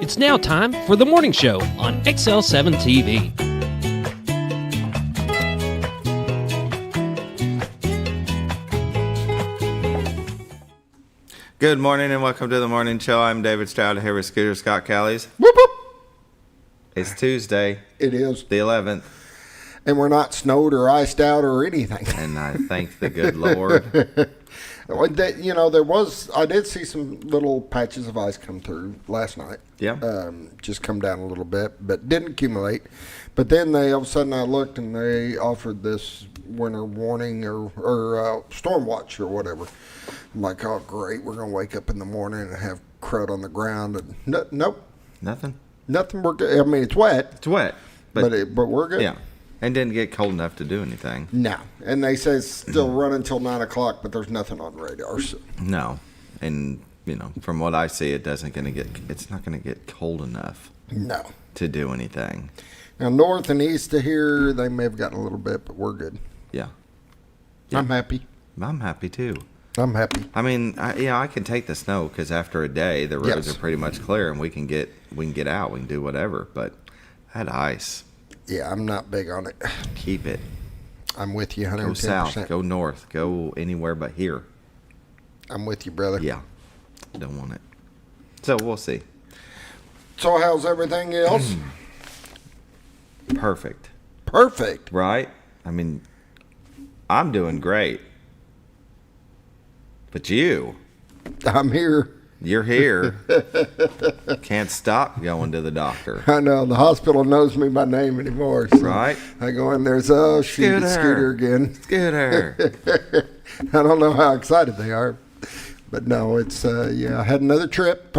It's now time for the morning show on XL7-TV. Good morning and welcome to the morning show. I'm David Stroud here with Scooter Scott Callies. Whoop, whoop. It's Tuesday. It is. The 11th. And we're not snowed or iced out or anything. And I thank the good Lord. I did see some little patches of ice come through last night. Yeah. Just come down a little bit, but didn't accumulate. But then all of a sudden I looked and they offered this winter warning or storm watch or whatever. I'm like, oh, great. We're going to wake up in the morning and have crud on the ground. And nope. Nothing? Nothing. We're good. I mean, it's wet. It's wet. But we're good. Yeah. And didn't get cold enough to do anything. No. And they say it's still running until 9 o'clock, but there's nothing on radar. So. No. And, from what I see, it's not going to get cold enough. No. To do anything. Now, north and east of here, they may have gotten a little bit, but we're good. Yeah. I'm happy. I'm happy, too. I'm happy. I mean, I can take the snow because after a day, the roads are pretty much clear and we can get out. We can do whatever. But I had ice. Yeah, I'm not big on it. Keep it. I'm with you 110%. Go south. Go north. Go anywhere but here. I'm with you, brother. Yeah. Don't want it. So we'll see. So how's everything else? Perfect. Perfect. Right? I mean, I'm doing great. But you. I'm here. You're here. Can't stop going to the doctor. I know. The hospital knows me by name anymore. So right? I go in there, oh, shoot, it's Scooter again. Scooter. I don't know how excited they are. But no, it's, I had another trip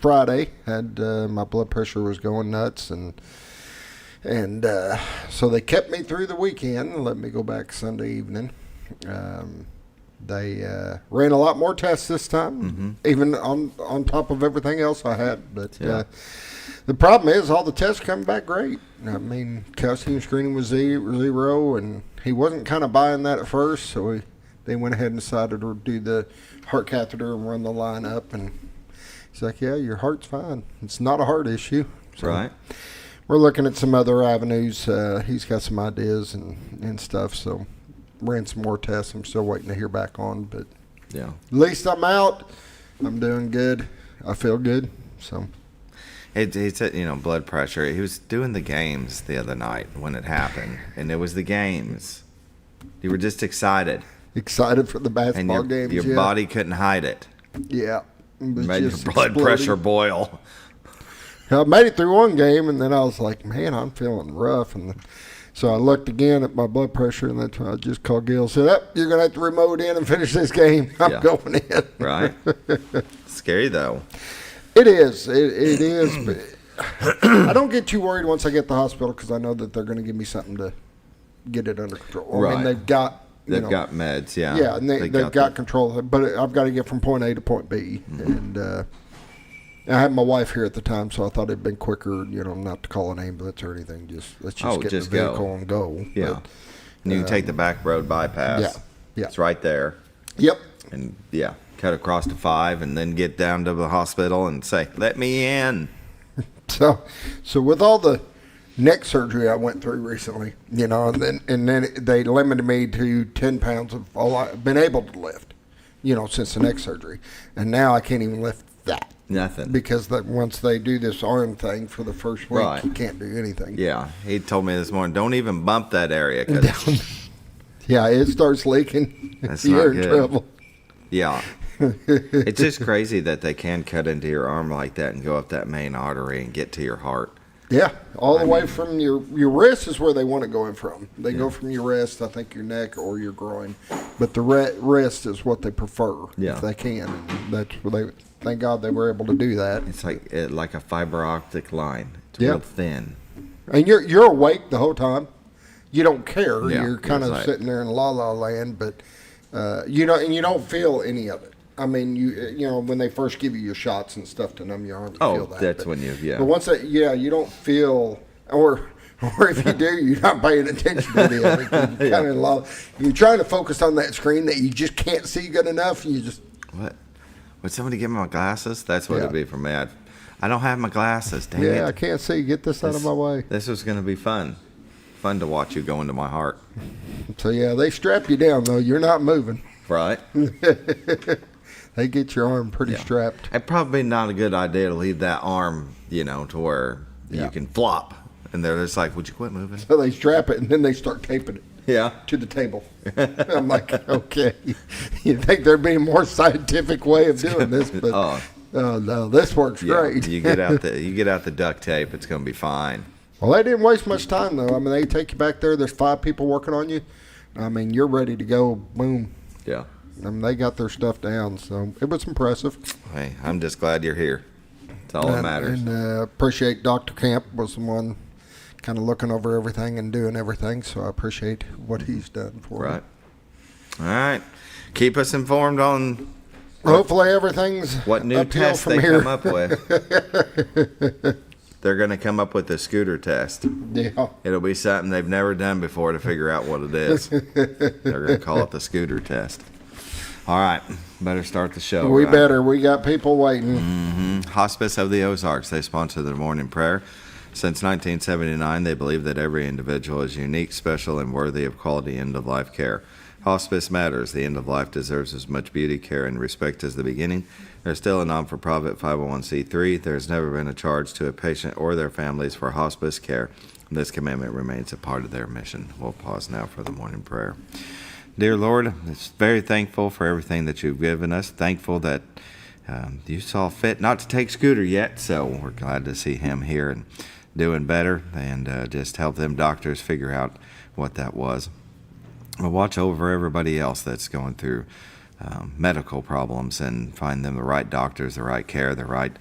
Friday. Had my blood pressure was going nuts. And so they kept me through the weekend and let me go back Sunday evening. They ran a lot more tests this time, even on top of everything else I had. But the problem is all the tests come back great. I mean, calcium screening was 0, and he wasn't kind of buying that at first, so they went ahead and decided to do the heart catheter and run the line up. And he's like, yeah, your heart's fine. It's not a heart issue. So right. We're looking at some other avenues. He's got some ideas and stuff, so ran some more tests I'm still waiting to hear back on, but yeah, at least I'm out. I'm doing good. I feel good. So he said, blood pressure. He was doing the games the other night when it happened, and it was the games. You were just excited for the basketball games. Your body couldn't hide it. Yeah, it made your blood pressure boil. I made it through one game, and then I was like, man, I'm feeling rough. And so I looked again at my blood pressure, and that's when I just called Gil and said, you're going to have to remote in and finish this game. I'm going in. Right. Scary, though. It is. It is. But I don't get too worried once I get to the hospital because I know that they're going to give me something to get it under control. Right. I mean, they've got meds, yeah. Yeah, and they've got control of it. But I've got to get from point A to point B. And I had my wife here at the time, so I thought it'd been quicker, not to call an ambulance or anything. Let's just get in the vehicle and go. Yeah. But, and you can take the back road bypass. Yeah. It's right there. Yep. And, cut across to 5 and then get down to the hospital and say, let me in. So with all the neck surgery I went through recently, and then they limited me to 10 pounds of all I've been able to lift, since the neck surgery. And now I can't even lift that. Nothing. Because once they do this arm thing for the first week, you can't do anything. Yeah. He told me this morning, don't even bump that area. Yeah, it starts leaking. You're in trouble. Yeah. It's just crazy that they can cut into your arm like that and go up that main artery and get to your heart. Yeah, all the way from your wrist is where they want it going from. They go from your wrist, I think your neck or your groin, but the wrist is what they prefer if they can. And that's where thank God they were able to do that. It's like a fiber optic line. It's real thin. And you're awake the whole time. You don't care. Yeah, you're kind of sitting there in la-la land, but you don't feel any of it. I mean, when they first give you your shots and stuff to numb your arm, you feel that. That's when But once you don't feel, or if you do, you're not paying attention to any of it. You're trying to focus on that screen that you just can't see good enough. You just what? Would somebody give me my glasses? That's what it'd be for me. I don't have my glasses. Dang it. Yeah, I can't see. Get this out of my way. This was going to be fun. Fun to watch you go into my heart. So, yeah, they strap you down, though. You're not moving. Right? They get your arm pretty strapped. It's probably not a good idea to leave that arm, to where you can flop. And they're just like, would you quit moving? So they strap it, and then they start taping it. Yeah. To the table. I'm like, okay. You'd think there'd be a more scientific way of doing this, but oh no, this works great. You get out the duct tape, it's going to be fine. Well, they didn't waste much time though. I mean, they take you back there. There's 5 people working on you. I mean, you're ready to go. Boom. Yeah. I mean, they got their stuff down, so it was impressive. Hey, I'm just glad you're here. That's all that matters. And appreciate Dr. Camp was the one kind of looking over everything and doing everything, so I appreciate what he's done for me. Right. All right. Keep us informed on hopefully everything's what new tests they come up with. They're going to come up with a scooter test. Yeah. It'll be something they've never done before to figure out what it is. They're going to call it the scooter test. All right. Better start the show. We better. We got people waiting. Mm-hmm. Hospice of the Ozarks. They sponsor the morning prayer. Since 1979, they believe that every individual is unique, special, and worthy of quality end-of-life care. Hospice matters. The end of life deserves as much beauty, care, and respect as the beginning. They're still a non-for-profit 501c3. There's never been a charge to a patient or their families for hospice care. This commitment remains a part of their mission. We'll pause now for the morning prayer. Dear Lord, I'm very thankful for everything that you've given us. Thankful that you saw fit not to take Scooter yet, so we're glad to see him here and doing better, and just help them doctors figure out what that was. We'll watch over everybody else that's going through medical problems and find them the right doctors, the right care, the right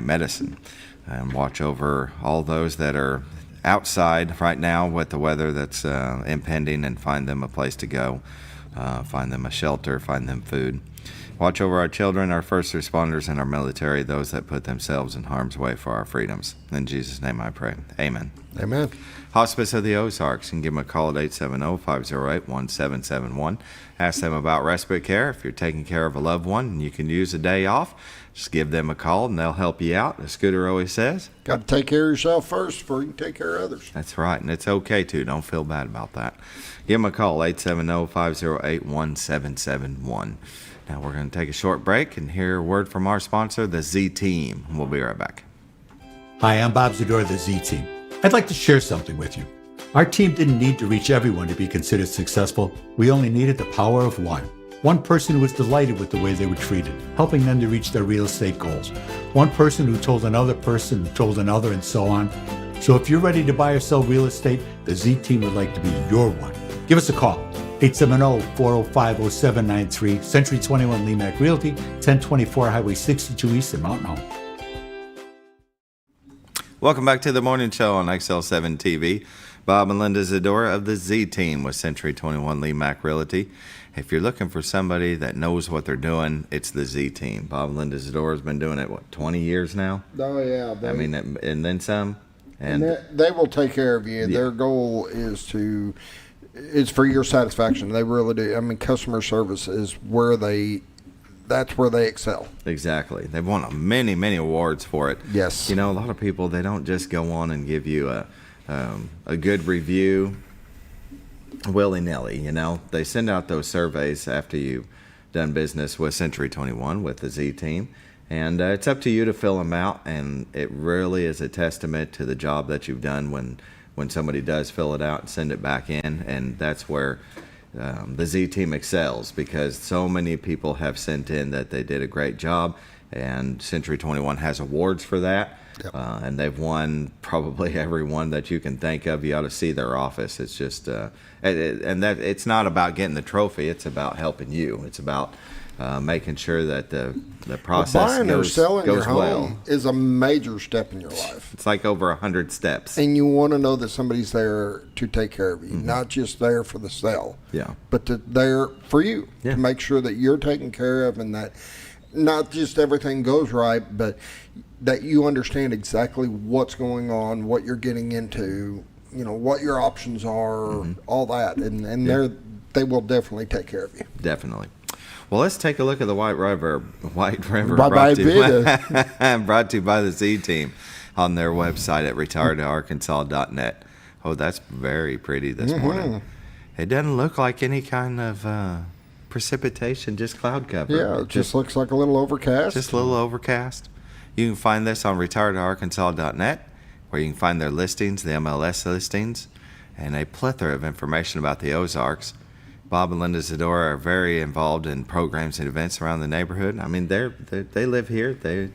medicine, and watch over all those that are outside right now with the weather that's impending, and find them a place to go, find them a shelter, find them food. Watch over our children, our first responders, and our military, those that put themselves in harm's way for our freedoms. In Jesus' name I pray. Amen. Amen. Hospice of the Ozarks. You can give them a call at 870-508-1771. Ask them about respite care. If you're taking care of a loved one and you can use a day off, just give them a call and they'll help you out. As Scooter always says, got to take care of yourself first before you can take care of others. That's right, and it's okay too. Don't feel bad about that. Give them a call, 870-508-1771. Now we're going to take a short break and hear a word from our sponsor, the Z Team. We'll be right back. Hi, I'm Bob Zador of the Z Team. I'd like to share something with you. Our team didn't need to reach everyone to be considered successful. We only needed the power of one. One person who was delighted with the way they were treated, helping them to reach their real estate goals. One person who told another person who told another, and so on. So if you're ready to buy or sell real estate, the Z Team would like to be your one. Give us a call. 870-405-0793, Century 21 Lemac Realty, 1024 Highway 62 East in Mountain Home. Welcome back to the morning show on XL7-TV. Bob and Linda Zadora of the Z Team with Century 21 Lemac Realty. If you're looking for somebody that knows what they're doing, it's the Z Team. Bob and Linda Zadora has been doing it, 20 years now? Oh, yeah. And then some. And they will take care of you. Yeah. Their goal is it's for your satisfaction. They really do. I mean, customer service is that's where they excel. Exactly. They've won many, many awards for it. Yes. A lot of people, they don't just go on and give you a good review willy-nilly. They send out those surveys after you've done business with Century 21 with the Z Team, and it's up to you to fill them out, and it really is a testament to the job that you've done when somebody does fill it out and send it back in. And that's where the Z Team excels, because so many people have sent in that they did a great job, and Century 21 has awards for that. Yep. And they've won probably every one that you can think of. You ought to see their office. It's just and that it's not about getting the trophy. It's about helping you. It's about making sure that the process buying or selling goes your well. home is a major step in your life. It's like over 100 steps. And you want to know that somebody's there to take care of you, not just there for the sale. Yeah. But there for you to make sure that you're taken care of, and that not just everything goes right, but that you understand exactly what's going on, what you're getting into, what your options are, all that. And they will definitely take care of you. Definitely. Well, let's take a look at the White River. Bye-bye, brought to you by the Z-Team on their website at retiredtoarkansas.net. Oh, that's very pretty this morning. It doesn't look like any kind of precipitation, just cloud cover. Yeah, it just looks like a little overcast. Just a little overcast. You can find this on retiredtoarkansas.net, where you can find their listings, the MLS listings, and a plethora of information about the Ozarks. Bob and Linda Zadora are very involved in programs and events around the neighborhood. I mean, they live here. They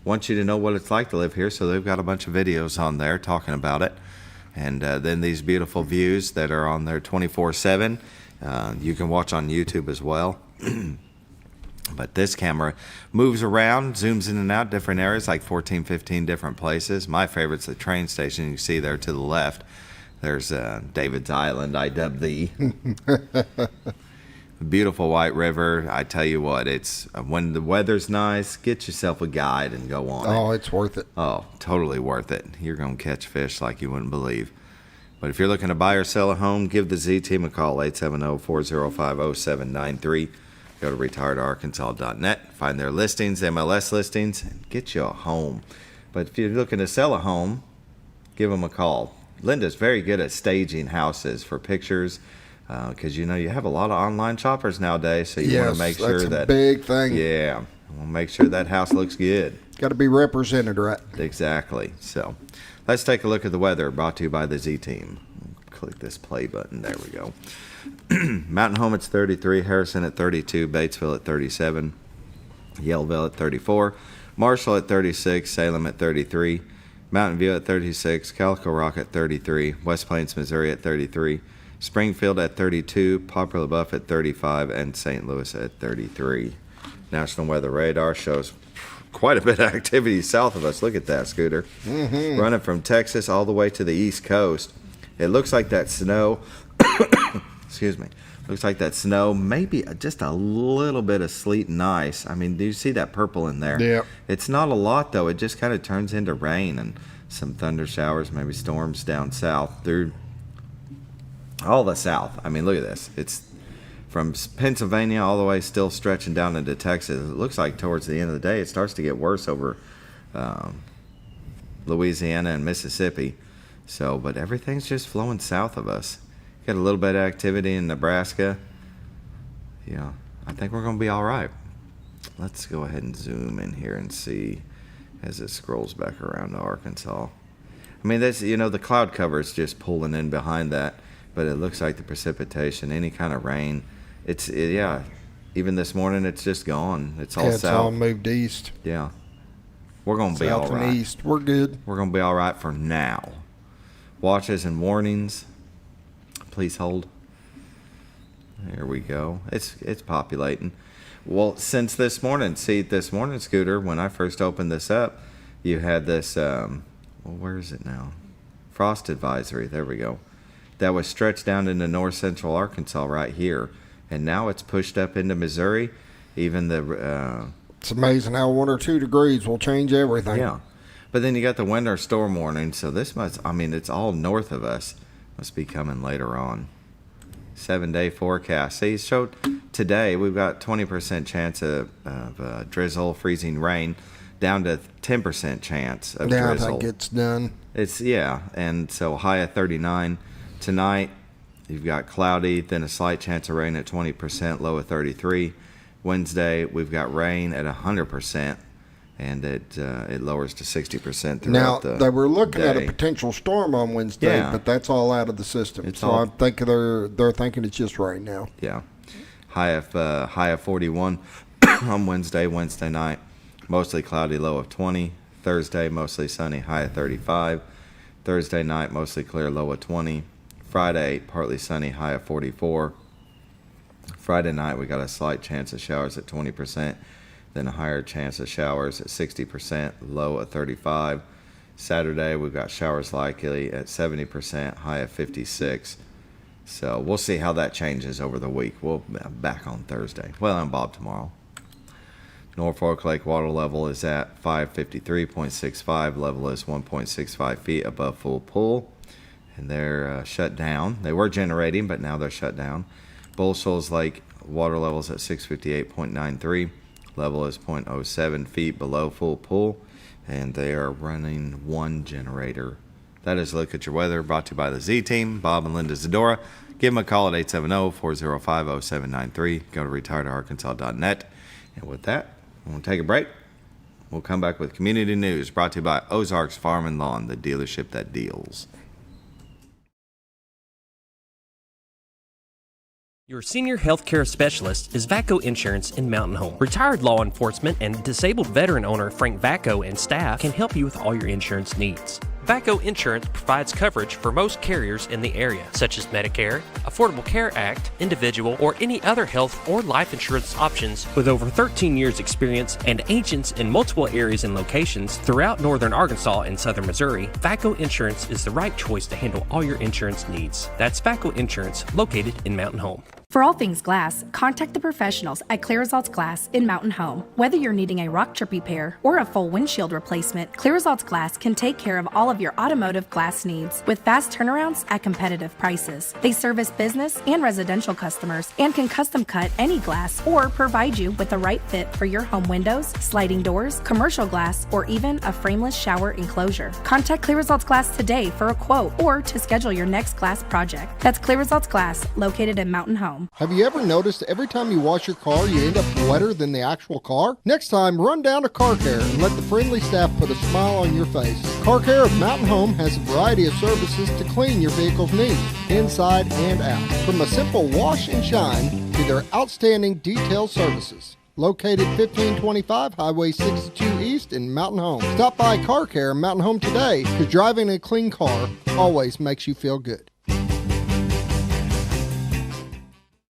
want you to know what it's like to live here, so they've got a bunch of videos on there talking about it. And then these beautiful views that are on there 24/7. You can watch on YouTube as well. But this camera moves around, zooms in and out different areas, like 14, 15 different places. My favorite's the train station. You can see there to the left. There's David's Island, I dub thee. Beautiful White River. I tell you what, it's when the weather's nice, get yourself a guide and go on Oh, it's worth it. Oh, totally worth it. You're going to catch fish like you wouldn't believe. But if you're looking to buy or sell a home, give the Z-Team a call, 870-405-0793. Go to retiredtoarkansas.net, find their listings, MLS listings, and get you a home. But if you're looking to sell a home, give them a call. Linda's very good at staging houses for pictures, because you have a lot of online shoppers nowadays, so you want to make sure that's a big thing. Yeah, we'll make sure that house looks good. Got to be represented right. Exactly. So let's take a look at the weather, brought to you by the Z-Team. Click this play button. There we go. Mountain Home, it's 33. Harrison at 32. Batesville at 37. Yellville at 34. Marshall at 36. Salem at 33. Mountain View at 36. Calico Rock at 33. West Plains, Missouri at 33. Springfield at 32. Poplar LaBeouf at 35. And St. Louis at 33. National Weather Radar shows quite a bit of activity south of us. Look at that, Scooter. Running from Texas all the way to the East Coast. It looks like that snow, excuse me, looks like that snow, maybe just a little bit of sleet and ice. I mean, do you see that purple in there? Yeah. It's not a lot, though. It just kind of turns into rain and some thunder showers, maybe storms down south through all the south. I mean, look at this. It's from Pennsylvania all the way still stretching down into Texas. It looks like towards the end of the day it starts to get worse over Louisiana and Mississippi. So, but everything's just flowing south of us. Got a little bit of activity in Nebraska. Yeah, I think we're going to be all right. Let's go ahead and zoom in here and see as it scrolls back around to Arkansas. I mean, that's, the cloud cover is just pulling in behind that, but it looks like the precipitation, any kind of rain, yeah, even this morning it's just gone. It's all south. It's all moved east. Yeah. We're going to be all right. South and east. We're good. We're going to be all right for now. Watches and warnings, please hold. There we go. It's populating. Well, since this morning, Scooter, when I first opened this up, you had this, where is it now? Frost advisory. There we go. That was stretched down into north central Arkansas right here. And now it's pushed up into Missouri. Even it's amazing how 1 or 2 degrees will change everything. Yeah. But then you got the winter storm warning, so this must, it's all north of us. Must be coming later on. 7-day forecast. See, so today we've got 20% chance of drizzle, freezing rain, down to 10% chance of drizzle. I think it's done. And so high of 39. Tonight, you've got cloudy, then a slight chance of rain at 20%, low of 33. Wednesday, we've got rain at 100%. And it lowers to 60% throughout the day. Now, they were looking at a potential storm on Wednesday, but that's all out of the system. I think they're thinking it's just rain now. Yeah. High of 41 on Wednesday night. Mostly cloudy, low of 20. Thursday, mostly sunny, high of 35. Thursday night, mostly clear, low of 20. Friday, partly sunny, high of 44. Friday night, we got a slight chance of showers at 20%. Then a higher chance of showers at 60%, low at 35. Saturday, we've got showers likely at 70%, high at 56. So we'll see how that changes over the week. We'll be back on Thursday. Well, I'm Bob tomorrow. Norfolk Lake water level is at 553.65. Level is 1.65 feet above full pool. And they're shut down. They were generating, but now they're shut down. Bull Shoals Lake Water level's at 658.93. Level is 0.07 feet below full pool, and they are running one generator. That is Look at Your Weather, brought to you by the Z-Team, Bob and Linda Zadora. Give them a call at 870-405-0793. Go to retiredarkansas.net. And with that, we'll take a break. We'll come back with community news, brought to you by Ozarks Farm and Lawn, the dealership that deals. Your senior healthcare specialist is VACO Insurance in Mountain Home. Retired law enforcement and disabled veteran owner Frank VACO and staff can help you with all your insurance needs. VACO Insurance provides coverage for most carriers in the area, such as Medicare, Affordable Care Act, individual, or any other health or life insurance options. With over 13 years experience and agents in multiple areas and locations throughout northern Arkansas and southern Missouri, VACO Insurance is the right choice to handle all your insurance needs. That's VACO Insurance, located in Mountain Home. For all things glass, contact the professionals at Clear Results Glass in Mountain Home. Whether you're needing a rock chip repair or a full windshield replacement, Clear Results Glass can take care of all of your automotive glass needs with fast turnarounds at competitive prices. They service business and residential customers and can custom cut any glass or provide you with the right fit for your home windows, sliding doors, commercial glass, or even a frameless shower enclosure. Contact Clear Results Glass today for a quote or to schedule your next glass project. That's Clear Results Glass, located in Mountain Home. Have you ever noticed every time you wash your car, you end up wetter than the actual car? Next time, run down to Car Care and let the friendly staff put a smile on your face. Car Care of Mountain Home has a variety of services to clean your vehicle's needs, inside and out. From a simple wash and shine to their outstanding detail services. Located 1525 Highway 62 East in Mountain Home. Stop by Car Care in Mountain Home today, because driving a clean car always makes you feel good.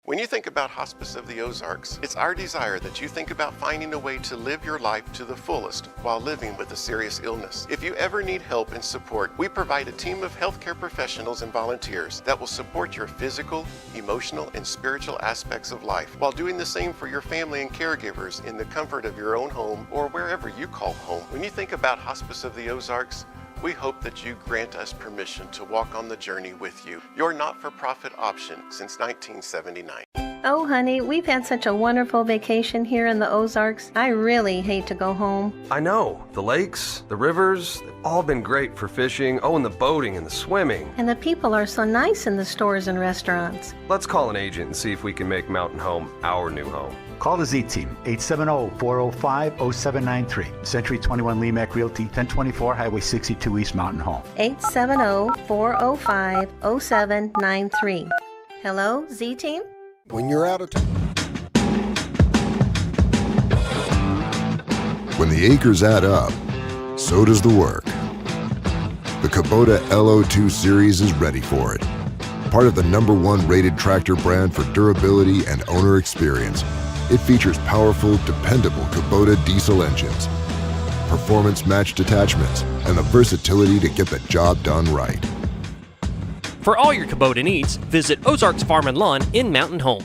When you think about Hospice of the Ozarks, it's our desire that you think about finding a way to live your life to the fullest while living with a serious illness. If you ever need help and support, we provide a team of healthcare professionals and volunteers that will support your physical, emotional, and spiritual aspects of life while doing the same for your family and caregivers in the comfort of your own home or wherever you call home. When you think about Hospice of the Ozarks, we hope that you grant us permission to walk on the journey with you. Your not-for-profit option since 1979. Oh, honey, we've had such a wonderful vacation here in the Ozarks. I really hate to go home. I know. The lakes, the rivers, they've all been great for fishing. Oh, and the boating and the swimming. And the people are so nice in the stores and restaurants. Let's call an agent and see if we can make Mountain Home our new home. Call the Z-Team, 870-405-0793. Century 21 Lemac Realty, 1024 Highway 62 East, Mountain Home. 870-405-0793. Hello, Z-Team? When you're out of town. When the acres add up, so does the work. The Kubota LO2 Series is ready for it. Part of the #1 rated tractor brand for durability and owner experience, it features powerful, dependable Kubota diesel engines, performance-matched attachments, and the versatility to get the job done right. For all your Kubota needs, visit Ozarks Farm and Lawn in Mountain Home.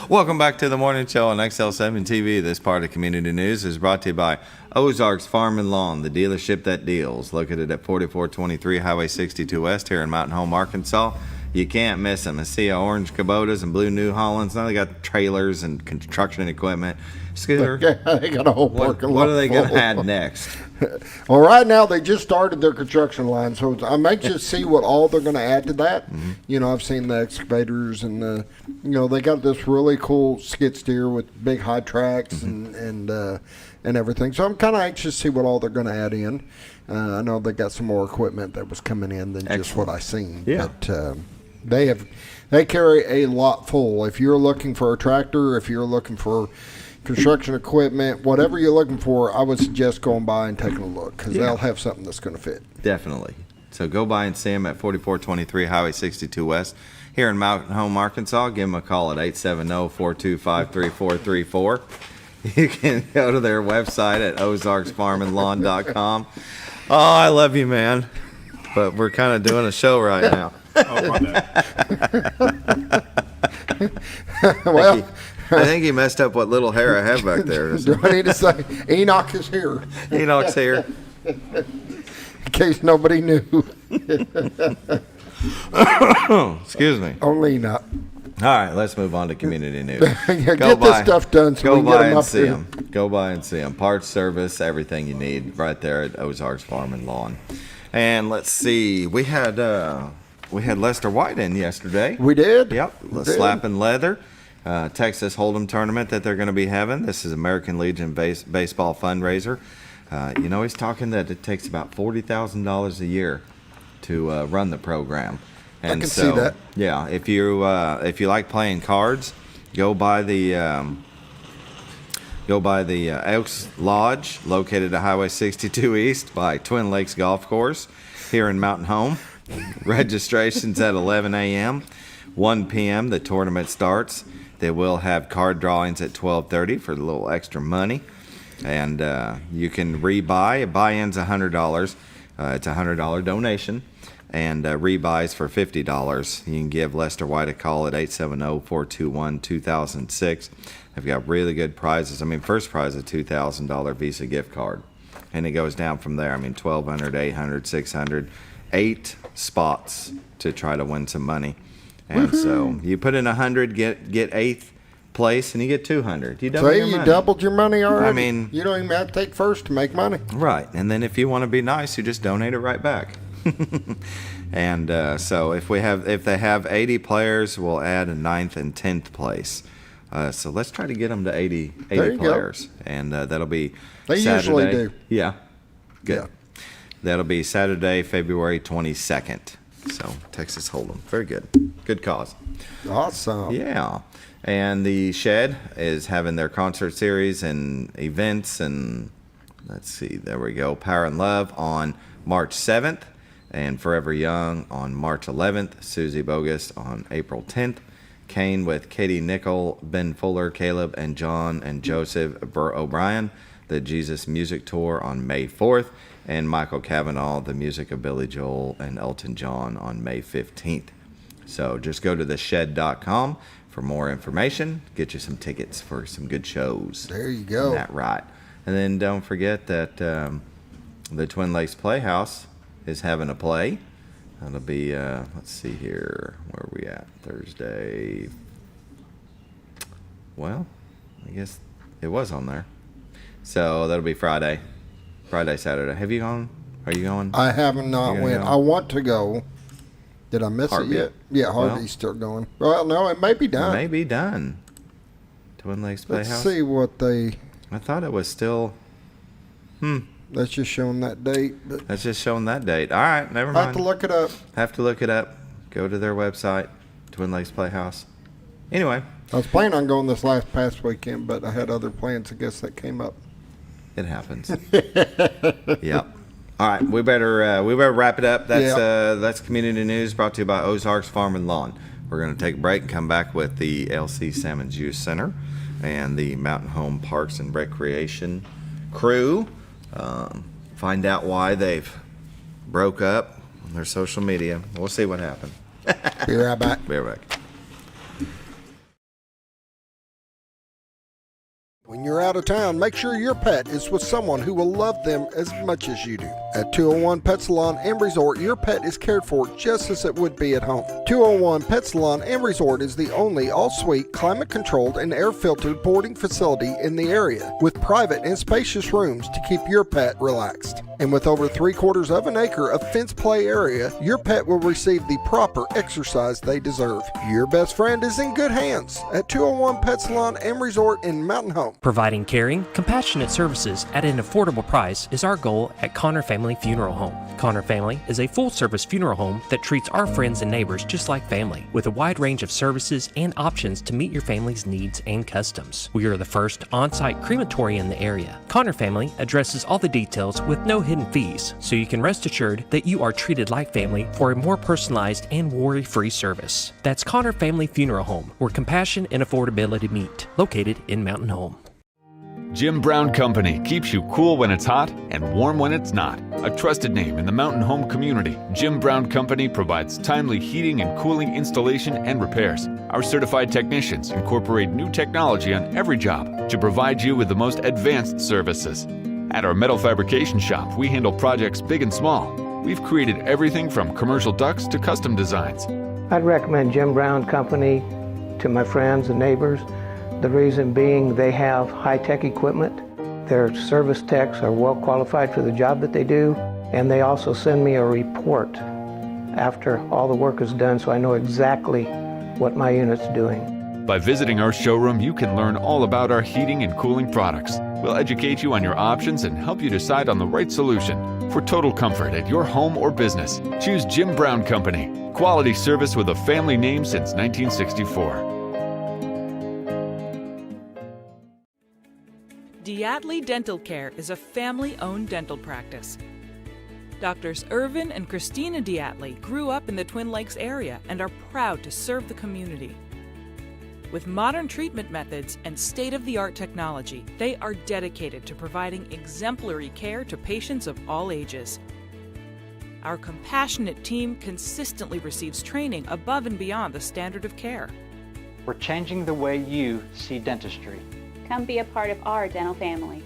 Welcome back to the morning show on XL7-TV. This part of Community News is brought to you by Ozarks Farm and Lawn, the dealership that deals. Located at 4423 Highway 62 West here in Mountain Home, Arkansas. You can't miss them. I see orange Kubotas and blue New Hollands. Now they got trailers and construction equipment. Scooter, They got a whole parking lot. What are they going full. to add next? Well, right now they just started their construction line, so I'm anxious to see what all they're going to add to that. Mm-hmm. You know, I've seen the excavators and they got this really cool skid steer with big high tracks and everything. So I'm kind of anxious to see what all they're going to add in. I know they got some more equipment that was coming in than just what I seen. Yeah. But they carry a lot full. If you're looking for a tractor, if you're looking for construction equipment, whatever you're looking for, I would suggest going by and taking a look, because they'll have something that's going to fit. Definitely. So go by and see them at 4423 Highway 62 West here in Mountain Home, Arkansas. Give them a call at 870-425-3434. You can go to their website at ozarksfarmandlawn.com. Oh, I love you, man. But we're kind of doing a show right now. Well, I think he messed up what little hair I have back there. do I need to say Enoch is here? Enoch's here. In case nobody knew. Excuse me. Only Enoch. All right, let's move on to community news. Get this stuff done so we can get them up see here. them. Go by and see them. Parts, service, everything you need right there at Ozarks Farm and Lawn. And let's see, we had Lester White in yesterday. We did? Yep, Slapping Leather. Texas Hold'em tournament that they're going to be having. This is American Legion baseball fundraiser. He's talking that it takes about $40,000 a year to run the program. And I can see that. Yeah, if you like playing cards, go by the Elks Lodge, located at Highway 62 East by Twin Lakes Golf Course here in Mountain Home. Registration's at 11 a.m. 1 p.m. the tournament starts. They will have card drawings at 12:30 for a little extra money. And you can rebuy. Buy-in's $100. It's a $100 donation. And rebuys for $50. You can give Lester White a call at 870-421-2006. They've got really good prizes. First prize is a $2,000 Visa gift card. And it goes down from there. $1,200, $800, $600. 8 spots to try to win some money. And so you put in 100, get 8th place, and you get 200. You double your money. Doubled your money already. You don't even have to take first to make money. Right. And then if you want to be nice, you just donate it right back. And so if they have 80 players, we'll add a 9th and 10th place. So let's try to get them to 80 players. Go. And that'll be They Saturday. usually do. Yeah. Good. Yeah. That'll be Saturday, February 22nd. So Texas Hold'em. Very good. Good cause. Awesome. Yeah. And the Shed is having their concert series and events. And let's see. There we go. Power and Love on March 7th. And Forever Young on March 11th. Susie Bogus on April 10th. Kane with Katie Nickel, Ben Fuller, Caleb, and John and Joseph Burr O'Brien. The Jesus Music Tour on May 4th. And Michael Cavanaugh, the music of Billy Joel and Elton John on May 15th. So just go to theshed.com for more information. Get you some tickets for some good shows. There you go. That right. And then don't forget that the Twin Lakes Playhouse is having a play. That'll be, let's see here. Where are we at? Thursday. Well, I guess it was on there. So that'll be Friday, Saturday. Have you gone? Are you going? I haven't not went. I want to go. Did I miss Harvey. it yet? Yeah, Harvey's still going. Well, no, it may be done. It may be done. Twin Lakes Playhouse. Let's see what they... I thought it was still... That's just showing that date. But That's just showing that date. All right, never mind. I have to look it up. Have to look it up. Go to their website, Twin Lakes Playhouse. Anyway. I was planning on going this past weekend, but I had other plans, I guess, that came up. It happens. Yep. All right, we better wrap it up. That's community news brought to you by Ozarks Farm and Lawn. We're going to take a break and come back with the LC Sammons Youth Center and the Mountain Home Parks and Recreation crew. Find out why they've broke up on their social media. We'll see what happened. Be right back. Be right back. When you're out of town, make sure your pet is with someone who will love them as much as you do. At 201 Pet Salon and Resort, your pet is cared for just as it would be at home. 201 Pet Salon and Resort is the only all-suite, climate-controlled, and air-filtered boarding facility in the area, with private and spacious rooms to keep your pet relaxed. And with over 3/4 of an acre of fenced play area, your pet will receive the proper exercise they deserve. Your best friend is in good hands at 201 Pet Salon and Resort in Mountain Home. Providing caring, compassionate services at an affordable price is our goal at Connor Family Funeral Home. Connor Family is a full-service funeral home that treats our friends and neighbors just like family, with a wide range of services and options to meet your family's needs and customs. We are the first on-site crematory in the area. Connor Family addresses all the details with no hidden fees, so you can rest assured that you are treated like family for a more personalized and worry-free service. That's Connor Family Funeral Home, where compassion and affordability meet, located in Mountain Home. Jim Brown Company keeps you cool when it's hot and warm when it's not. A trusted name in the Mountain Home community, Jim Brown Company provides timely heating and cooling installation and repairs. Our certified technicians incorporate new technology on every job to provide you with the most advanced services. At our metal fabrication shop, we handle projects big and small. We've created everything from commercial ducts to custom designs. I'd recommend Jim Brown Company to my friends and neighbors. The reason being they have high-tech equipment. Their service techs are well qualified for the job that they do, and they also send me a report after all the work is done so I know exactly what my unit's doing. By visiting our showroom, you can learn all about our heating and cooling products. We'll educate you on your options and help you decide on the right solution. For total comfort at your home or business, choose Jim Brown Company. Quality service with a family name since 1964. Diatley Dental Care is a family-owned dental practice. Doctors Irvin and Christina Diatley grew up in the Twin Lakes area and are proud to serve the community. With modern treatment methods and state-of-the-art technology, they are dedicated to providing exemplary care to patients of all ages. Our compassionate team consistently receives training above and beyond the standard of care. We're changing the way you see dentistry. Come be a part of our dental family.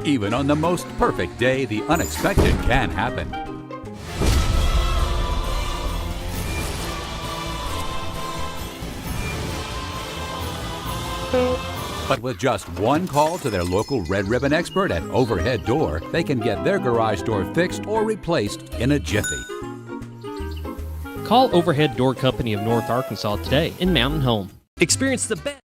Even on the most perfect day, the unexpected can happen. But with just one call to their local Red Ribbon expert at Overhead Door, they can get their garage door fixed or replaced in a jiffy. Call Overhead Door Company of North Arkansas today in Mountain Home. Experience the best.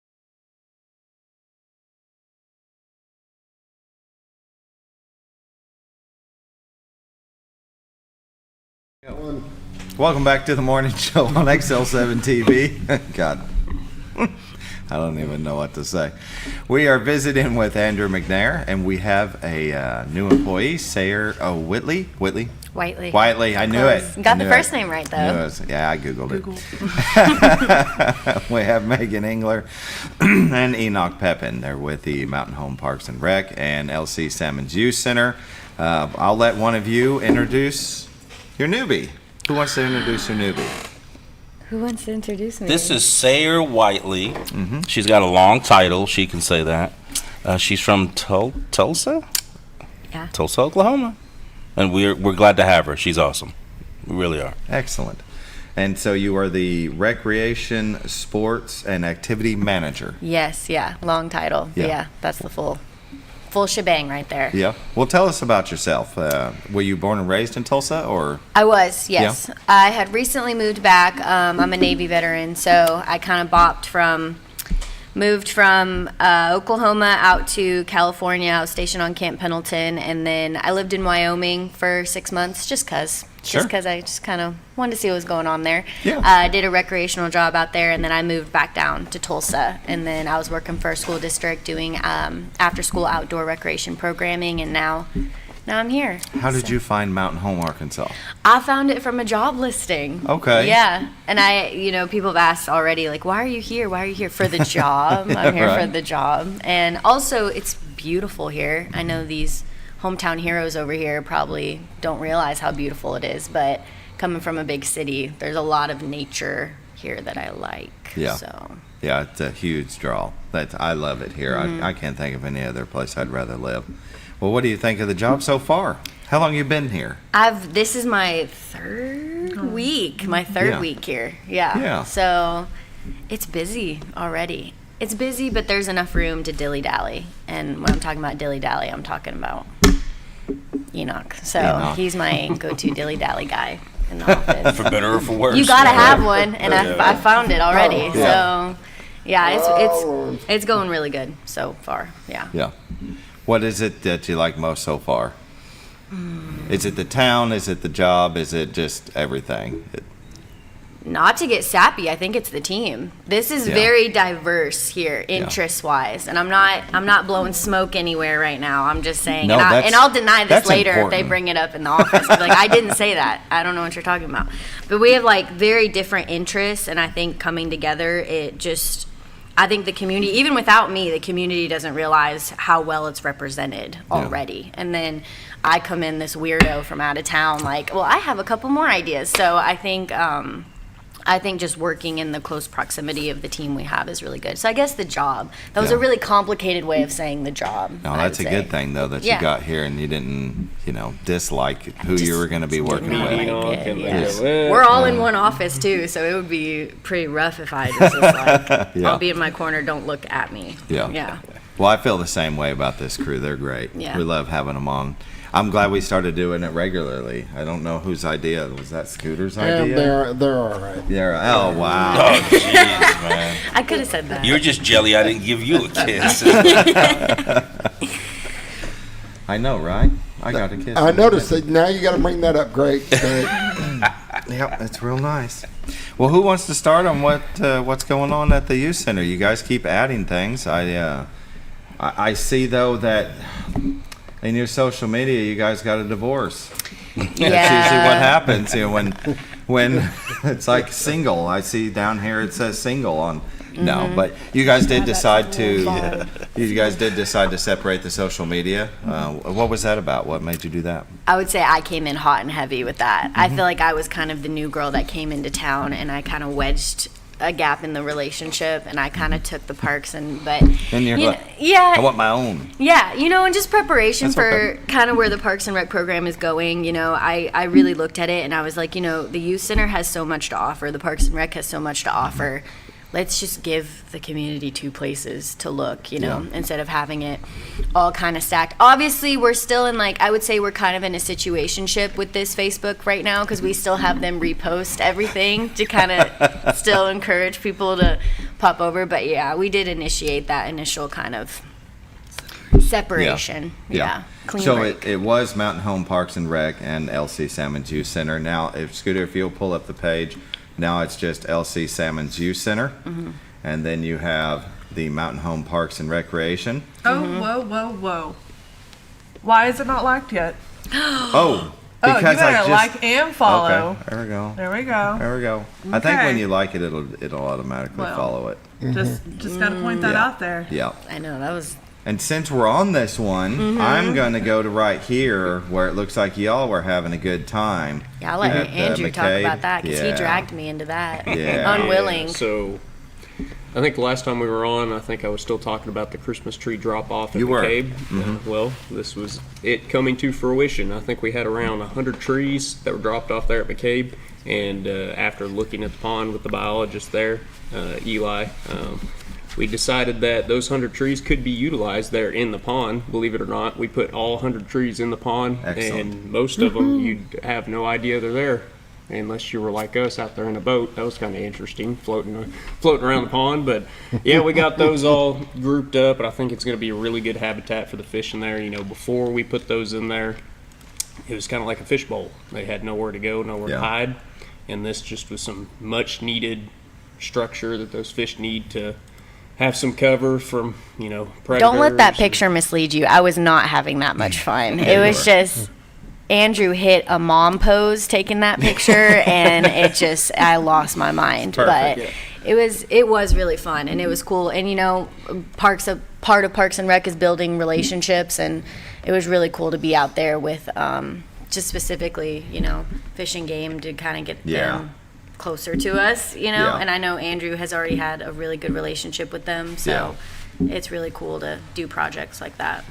Welcome back to the morning show on XL7-TV. God, I don't even know what to say. We are visiting with Andrew McNair, and we have a new employee, Sayre Whiteley. Whiteley. I knew it. Got the first name right, though. Yeah, I Googled it. We have Megan Engeler and Enoch Pepin. They're with the Mountain Home Parks and Rec and LC Sammons Youth Center. I'll let one of you introduce your newbie. Who wants to introduce your newbie? Who wants to introduce me? This is Sayre Whiteley. She's got a long title. She can say that. She's from Tulsa? Yeah. Tulsa, Oklahoma. And we're glad to have her. She's awesome. We really are. Excellent. And so you are the Recreation, Sports, and Activity Manager. Yes, yeah. Long title. Yeah, that's the full shebang right there. Yeah. Well, tell us about yourself. Were you born and raised in Tulsa, or? I was, yes. Yeah. I had recently moved back. I'm a Navy veteran, so I kind of moved from Oklahoma out to California. I was stationed on Camp Pendleton, and then I lived in Wyoming for 6 months just because. Sure. Just because I just kind of wanted to see what was going on there. Yeah. I did a recreational job out there, and then I moved back down to Tulsa. And then I was working for a school district doing after-school outdoor recreation programming, and now I'm here. How did you find Mountain Home, Arkansas? I found it from a job listing. Okay. Yeah. And people have asked already, like, why are you here? Why are you here? For the job. I'm here Right. for the job. And also, it's beautiful here. I know these hometown heroes over here probably don't realize how beautiful it is, but coming from a big city, there's a lot of nature here that I like. Yeah. So. Yeah, it's a huge draw. I love it here. I can't think of any other place I'd rather live. Well, what do you think of the job so far? How long have you been here? This is my third week here. Yeah. So it's busy already. It's busy, but there's enough room to dilly-dally. And when I'm talking about dilly-dally, I'm talking about Enoch. So he's my go-to dilly-dally guy in the office. For better or for worse. You gotta have one, and I found it already. Yeah. So, it's going really good so far. Yeah. Yeah. What is it that you like most so far? Is it the town? Is it the job? Is it just everything? Not to get sappy, I think it's the team. This is very diverse here, interest-wise, and I'm not blowing smoke anywhere right now. I'm just saying, and I'll deny this later if they bring it up in the office. I'll be like, I didn't say that. I don't know what you're talking about. But we have like very different interests, and I think coming together, it just I think the community, even without me, the community doesn't realize how well it's represented already. And then I come in this weirdo from out of town, like, well, I have a couple more ideas. So I think just working in the close proximity of the team we have is really good. So I guess the job. That was a really complicated way of saying the job. No, that's a good thing, though, that you got here and you didn't, dislike who you were going to be working with. We're all in one office, too, so it would be pretty rough if I was just like, I'll be in my corner, don't look at me. Yeah. Well, I feel the same way about this crew. They're great. Yeah. We love having them on. I'm glad we started doing it regularly. I don't know whose idea. Was that Scooter's idea? They're all right. Oh, wow. Oh, jeez, man. I could have said that. You're just jelly I didn't give you a kiss. I know, right? I got a kiss. I noticed that. Now you got to bring that up. Great. Yep, that's real nice. Well, who wants to start on what's going on at the youth center? You guys keep adding things. I see, though, that in your social media, you guys got a divorce. That's usually what happens. When it's like single. I see down here it says single on. No, but you guys did decide to. You guys did decide to separate the social media. What was that about? What made you do that? I would say I came in hot and heavy with that. I feel like I was kind of the new girl that came into town, and I kind of wedged a gap in the relationship, and I kind of took the parks I want my own. Yeah, and just preparation for kind of where the Parks and Rec program is going. I really looked at it and I was like, the youth center has so much to offer. The Parks and Rec has so much to offer. Let's just give the community two places to look, instead of having it all kind of stacked. Obviously, we're still in I would say we're kind of in a situationship with this Facebook right now because we still have them repost everything to kind of still encourage people to pop over. But yeah, we did initiate that initial kind of separation. Yeah. Clean so break. it was Mountain Home Parks and Rec and LC Sammons Youth Center. Now, if you'll pull up the page. Now it's just LC Sammons Youth Center, and then you have the Mountain Home Parks and Recreation. Oh, whoa. Why is it not liked yet? Because you better like and follow. Okay, there we go. Okay. I think when you like it, it'll automatically follow it. Just got to point that out there. Yeah. I know, that was... And since we're on this one, I'm going to go to right here where it looks like y'all were having a good time. Yeah, I'll let Andrew talk about that because he dragged me into that. Unwilling. So I think the last time we were on, I think I was still talking about the Christmas tree drop-off at McCabe. Well, this was it coming to fruition. I think we had around 100 trees that were dropped off there at McCabe. And after looking at the pond with the biologist there, Eli, we decided that those 100 trees could be utilized there in the pond. Believe it or not, we put all 100 trees in the pond. Excellent. And most of them you'd have no idea they're there unless you were like us out there in a boat. That was kind of interesting, floating around the pond. But yeah, we got those all grouped up, and I think it's going to be a really good habitat for the fish in there. Before we put those in there, it was kind of like a fish bowl. They had nowhere to go, nowhere to hide, and this just was some much needed structure that those fish need to have some cover from, predators. Don't let that picture mislead you. I was not having that much fun. It was just Andrew hit a mom pose taking that picture, and I lost my mind. Perfect, but it was really fun, and it was cool. And part of Parks and Rec is building relationships, and it was really cool to be out there with just specifically, Fish and Game to kind of get them closer to us, and I know Andrew has already had a really good relationship with them, so it's really cool to do projects like that.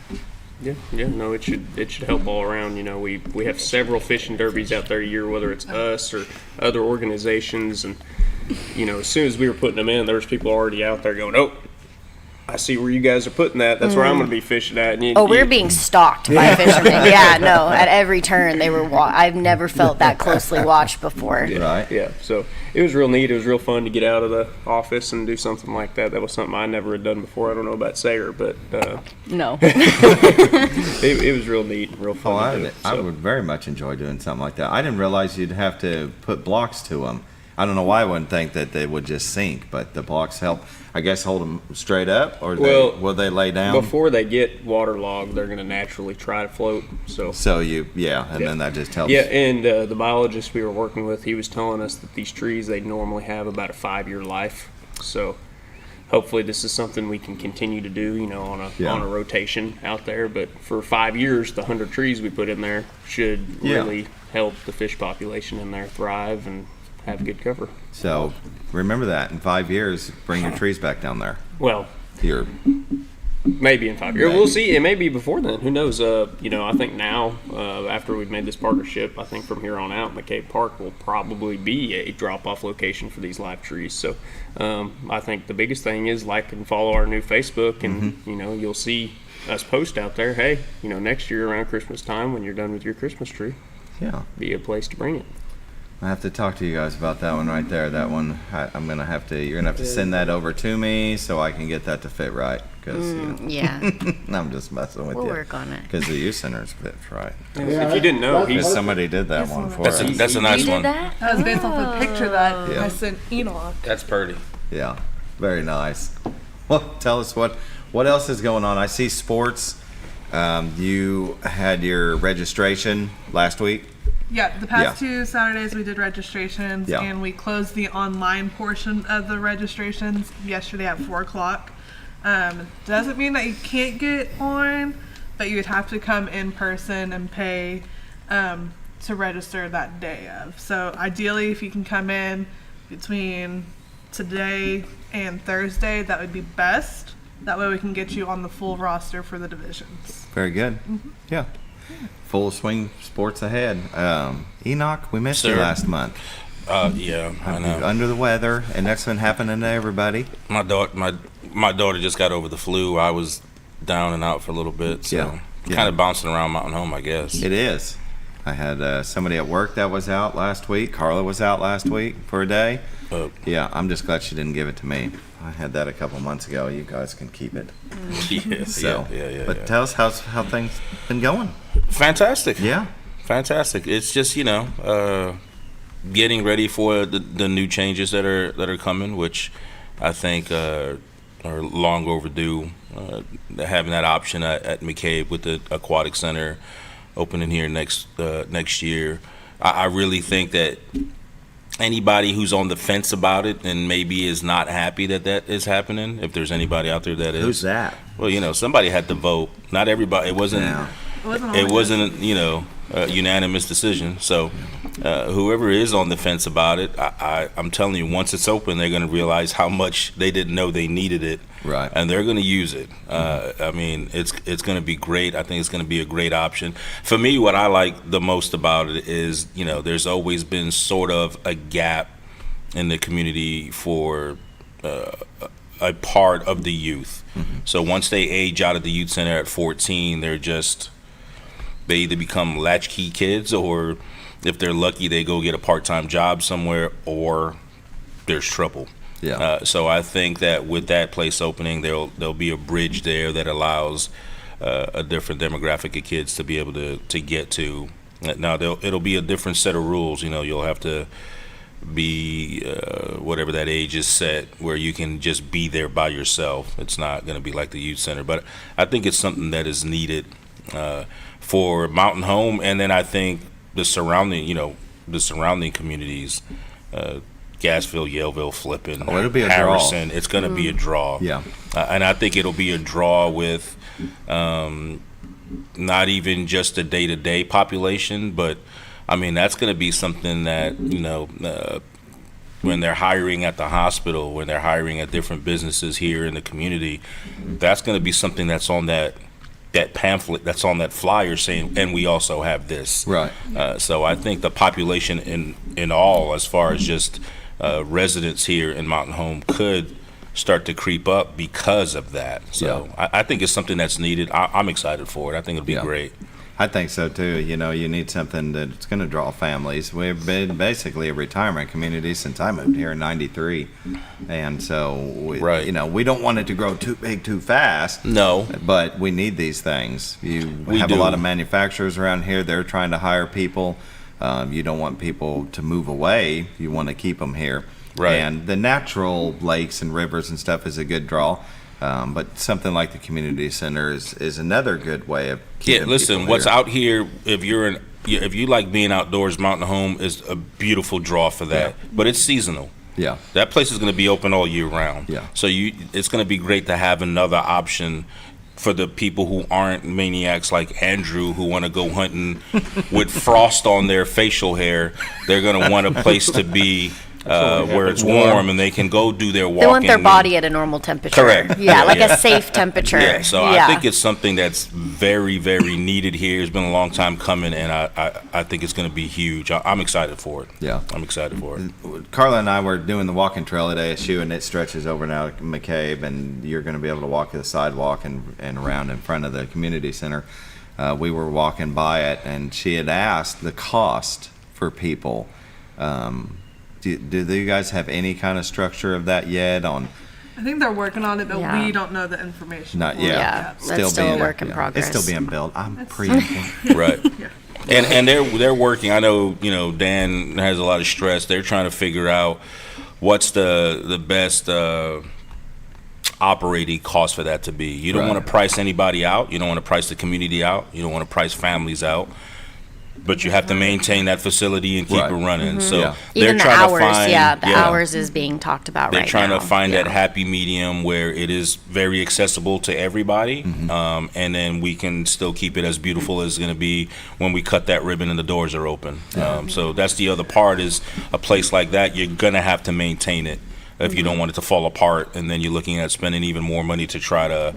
No, it should help all around. We have several fishing derbies out there a year, whether it's us or other organizations, and as soon as we were putting them in, there was people already out there going, "Oh, I see where you guys are putting that. That's where I'm going to be fishing at." And we're being stalked by fishermen. At every turn they were. I've never felt that closely watched before. Right. Yeah. So it was real neat. It was real fun to get out of the office and do something like that. That was something I never had done before. I don't know about Sayre, but no. it was real neat, real fun. I would very much enjoy doing something like that. I didn't realize you'd have to put blocks to them. I don't know why I wouldn't think that they would just sink, but the blocks help, I guess, hold them straight up, or will they lay down? Before they get waterlogged, they're going to naturally try to float. So then that just helps. Yeah, and the biologist we were working with, he was telling us that these trees, they normally have about a 5-year life. So hopefully this is something we can continue to do, on a rotation out there. But for 5 years, the 100 trees we put in there should really help the fish population in there thrive and have good cover. So remember that in 5 years, bring your trees back down there. Well, maybe in 5 years. We'll see. It may be before then. Who knows? I think now, after we've made this partnership, I think from here on out, McCabe Park will probably be a drop-off location for these live trees. So I think the biggest thing is like and follow our new Facebook, and you'll see us post out there. Hey, next year around Christmas time, when you're done with your Christmas tree, be a place to bring it. I have to talk to you guys about that one right there. That one, you're gonna have to send that over to me so I can get that to fit right. Because I'm just messing with you. We'll work on it. Because the youth center's fits right. If you didn't know, somebody did that one for us. That's a nice one. That was based off a picture that I sent Enoch. That's pretty. Yeah, very nice. Well, tell us what else is going on. I see sports. You had your registration last week. Yeah, the past 2 Saturdays we did registrations, and we closed the online portion of the registrations yesterday at 4 o'clock. Doesn't mean that you can't get on, but you would have to come in person and pay to register that day of. So ideally, if you can come in between today and Thursday, that would be best. That way we can get you on the full roster for the divisions. Very good. Yeah. Full swing sports ahead. Enoch, we missed you last month. I know. Under the weather, and that's been happening to everybody. My daughter just got over the flu. I was down and out for a little bit, so kind of bouncing around Mountain Home, I guess. It is. I had somebody at work that was out last week. Carla was out last week for a day. I'm just glad she didn't give it to me. I had that a couple months ago. You guys can keep it. But tell us how things been going. Fantastic. Yeah. Fantastic. It's just, getting ready for the new changes that are coming, which I think are long overdue. Having that option at McCabe with the Aquatic Center opening here next year. I really think that anybody who's on the fence about it and maybe is not happy that is happening, if there's anybody out there that is. Who's that? Well, somebody had to vote. Not everybody. It wasn't a unanimous decision. So whoever is on the fence about it, I'm telling you, once it's open, they're going to realize how much they didn't know they needed it. Right. And they're going to use it. I mean, it's going to be great. I think it's going to be a great option. For me, what I like the most about it is, there's always been sort of a gap in the community for a part of the youth. So once they age out of the youth center at 14, they either become latchkey kids, or if they're lucky, they go get a part-time job somewhere, or there's trouble. Yeah. So I think that with that place opening, there'll be a bridge there that allows a different demographic of kids to be able to get to. Now it'll be a different set of rules. You'll have to be whatever that age is set, where you can just be there by yourself. It's not going to be like the youth center, but I think it's something that is needed for Mountain Home, and then I think the surrounding communities, Gassville, Yaleville, Flippin, it'll be a Harrison. draw. It's going to be a draw. Yeah. And I think it'll be a draw with not even just the day-to-day population, but I mean, that's going to be something that, when they're hiring at the hospital, when they're hiring at different businesses here in the community, that's going to be something that's on that pamphlet, that's on that flyer saying, and we also have this. Right. So I think the population in all, as far as just residents here in Mountain Home, could start to creep up because of that. So I think it's something that's needed. I'm excited for it. I think it'll be great. I think so too. You need something that's going to draw families. We've been basically a retirement community since I moved here in '93, and so we don't want it to grow too big too fast. No, but we need these things. We have a lot of manufacturers around here. They're trying to hire people. You don't want people to move away. You want to keep them here. Right. And the natural lakes and rivers and stuff is a good draw. But something like the community center is another good way of keeping listen, what's out here, if you like being outdoors, Mountain Home is a beautiful draw for that. But it's seasonal. Yeah. That place is going to be open all year round. Yeah. So it's going to be great to have another option for the people who aren't maniacs like Andrew, who want to go hunting with frost on their facial hair. They're going to want a place to be where it's warm and they can go do their walking. They want their body at a normal temperature. Correct. Yeah, like a safe temperature. Yeah, so I think it's something that's very, very needed here. It's been a long time coming, and I think it's going to be huge. I'm excited for it. Yeah. I'm excited for it. Carla and I were doing the walking trail at ASU, and it stretches over now to McCabe, and you're going to be able to walk the sidewalk and around in front of the community center. We were walking by it, and she had asked the cost for people. Do you guys have any kind of structure of that yet? I think they're working on it, but Yeah. we don't know the information. Not for yet. it. Yeah, that's still a work in progress. It's still being built. I'm preempting. Right. And they're working. I know, Dan has a lot of stress. They're trying to figure out what's the best operating cost for that to be. You don't want to price anybody out. You don't want to price the community out. You don't want to price families out. But you have to maintain that facility and keep it running. So they're Even the trying hours, to find the hours is being talked about they're right trying now. to find that happy medium where it is very accessible to everybody, and then we can still keep it as beautiful as it's going to be when we cut that ribbon and the doors are open. So that's the other part, is a place like that, you're going to have to maintain it if you don't want it to fall apart, and then you're looking at spending even more money to try to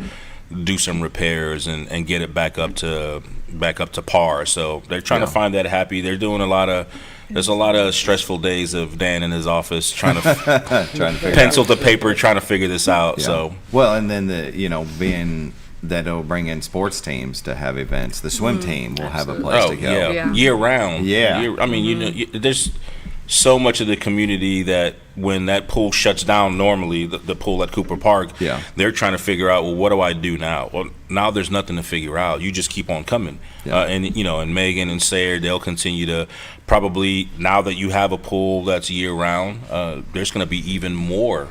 do some repairs and get it back up to par. So they're trying to find that happy. They're doing there's a lot of stressful days of Dan in his office trying to figure pencil to paper, trying to figure this out. Yeah. So well, and then being that it'll bring in sports teams to have events. The swim team will have a place to go. Year round. Yeah. I mean, there's so much of the community that when that pool shuts down normally, the pool at Cooper Park, they're trying to figure out, well, what do I do now? Well, now there's nothing to figure out. You just keep on coming. And Megan and Sayre, they'll continue to probably, now that you have a pool that's year round, there's going to be even more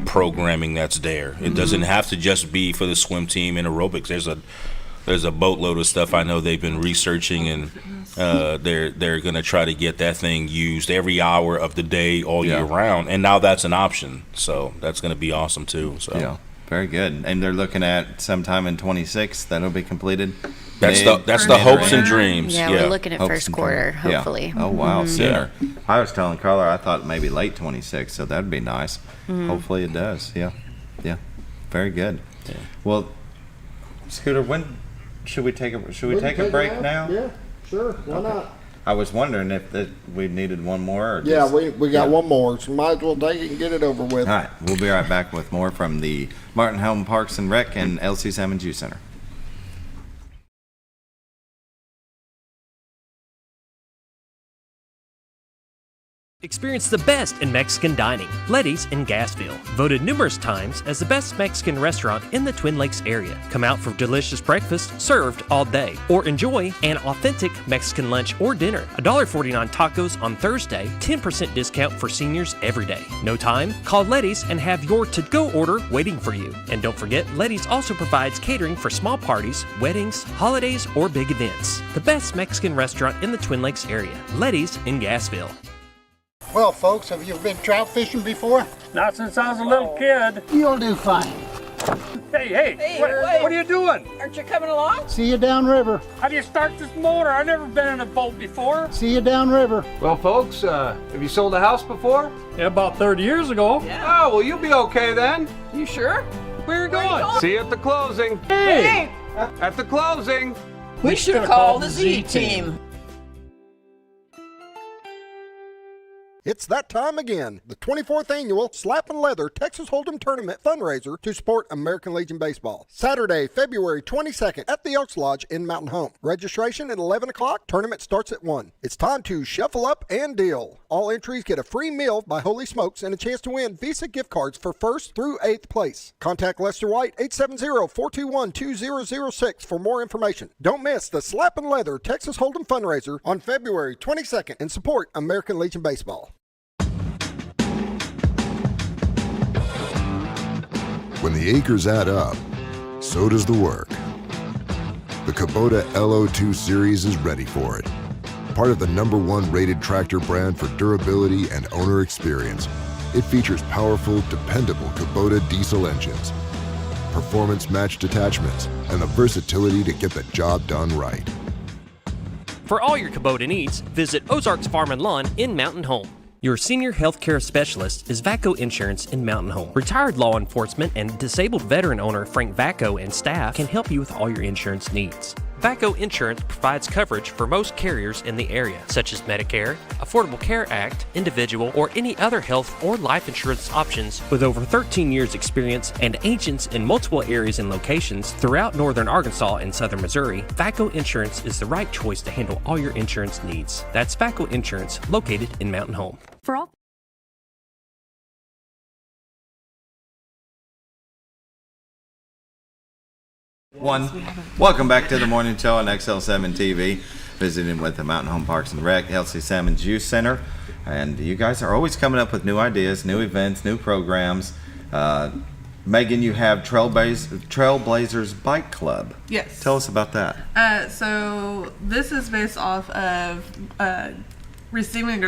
programming that's there. It doesn't have to just be for the swim team and aerobics. There's a boatload of stuff I know they've been researching, and they're going to try to get that thing used every hour of the day all year round. And now that's an option, so that's going to be awesome too. So yeah, very good. And they're looking at sometime in 26 that'll be completed. That's the hopes and dreams. Yeah, we're looking at first quarter, hopefully. Oh wow, sooner. I was telling Carla I thought maybe late 26, so that'd be nice. Hopefully it does. Yeah, very good. Yeah. Well, Scooter, when should we take a break now? Yeah, sure. Why not? I was wondering if we needed one more. Or we got one more, so might as well take it and get it over with. All right, we'll be right back with more from the Martin Home Parks and Rec and LC Sammons Youth Center. Experience the best in Mexican dining. Letty's in Gassville. Voted numerous times as the best Mexican restaurant in the Twin Lakes area. Come out for delicious breakfast served all day. Or enjoy an authentic Mexican lunch or dinner. $1.49 tacos on Thursday. 10% discount for seniors every day. No time? Call Letty's and have your to-go order waiting for you. And don't forget, Letty's also provides catering for small parties, weddings, holidays, or big events. The best Mexican restaurant in the Twin Lakes area. Letty's in Gassville. Well, folks, have you been trout fishing before? Not since I was a little kid. You'll do fine. Hey, what are you doing? Aren't you coming along? See you downriver. How do you start this motor? I've never been in a boat before. See you downriver. Well, folks, have you sold a house before? Yeah, about 30 years ago. Yeah. Oh, well, you'll be okay then. You sure? Where are you going? See you at the closing. Hey! At the closing. We should have called the Z-Team. It's that time again, the 24th annual Slap and Leather Texas Hold'em Tournament fundraiser to support American Legion Baseball. Saturday, February 22nd at the Elks Lodge in Mountain Home. Registration at 11 o'clock, tournament starts at 1. It's time to shuffle up and deal. All entries get a free meal by Holy Smokes and a chance to win Visa gift cards for 1st through 8th place. Contact Lester White, 870-421-2006 for more information. Don't miss the Slap and Leather Texas Hold'em fundraiser on February 22nd and support American Legion Baseball. When the acres add up, so does the work. The Kubota LO2 Series is ready for it. Part of the #1 rated tractor brand for durability and owner experience. It features powerful, dependable Kubota diesel engines, performance-matched attachments, and the versatility to get the job done right. For all your Kubota needs, visit Ozarks Farm and Lawn in Mountain Home. Your senior healthcare specialist is VACO Insurance in Mountain Home. Retired law enforcement and disabled veteran owner Frank VACO and staff can help you with all your insurance needs. VACO Insurance provides coverage for most carriers in the area, such as Medicare, Affordable Care Act, individual, or any other health or life insurance options. With over 13 years experience and agents in multiple areas and locations throughout northern Arkansas and southern Missouri, VACO Insurance is the right choice to handle all your insurance needs. That's VACO Insurance, located in Mountain Home. For all Welcome back to the morning show on XL7-TV, visiting with the Mountain Home Parks and Rec, Elsie Sammons Youth Center. And you guys are always coming up with new ideas, new events, new programs. Megan, you have Trailblazers Bike Club. Yes. Tell us about that. So this is based off of receiving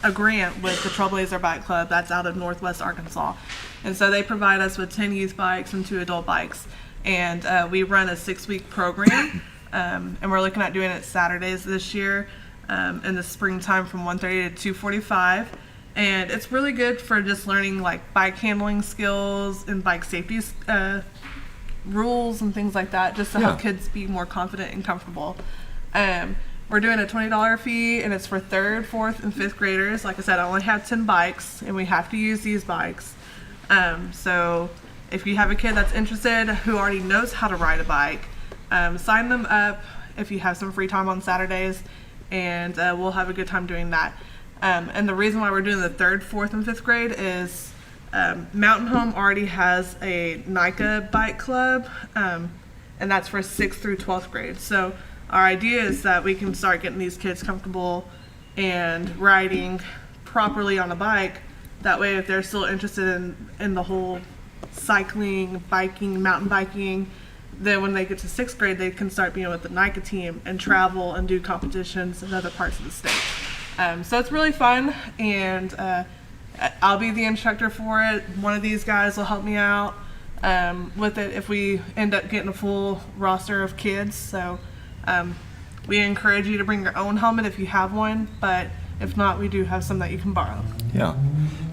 a grant with the Trailblazer Bike Club that's out of Northwest Arkansas. And so they provide us with 10 youth bikes and 2 adult bikes. And we run a 6-week program, and we're looking at doing it Saturdays this year in the springtime from 1:30 to 2:45. And it's really good for just learning like bike handling skills and bike safety rules and things like that, just to help kids be more confident and comfortable. We're doing a $20 fee, and it's for 3rd, 4th, and 5th graders. Like I said, I only have 10 bikes, and we have to use these bikes. So if you have a kid that's interested who already knows how to ride a bike, sign them up if you have some free time on Saturdays, and we'll have a good time doing that. And the reason why we're doing the 3rd, 4th, and 5th grade is Mountain Home already has a NICA bike club, and that's for 6th through 12th grade. So our idea is that we can start getting these kids comfortable and riding properly on a bike. That way, if they're still interested in the whole cycling, biking, mountain biking, then when they get to 6th grade, they can start being with the NICA team and travel and do competitions in other parts of the state. So it's really fun, and I'll be the instructor for it. One of these guys will help me out with it if we end up getting a full roster of kids. So we encourage you to bring your own helmet if you have one, but if not, we do have some that you can borrow. Yeah.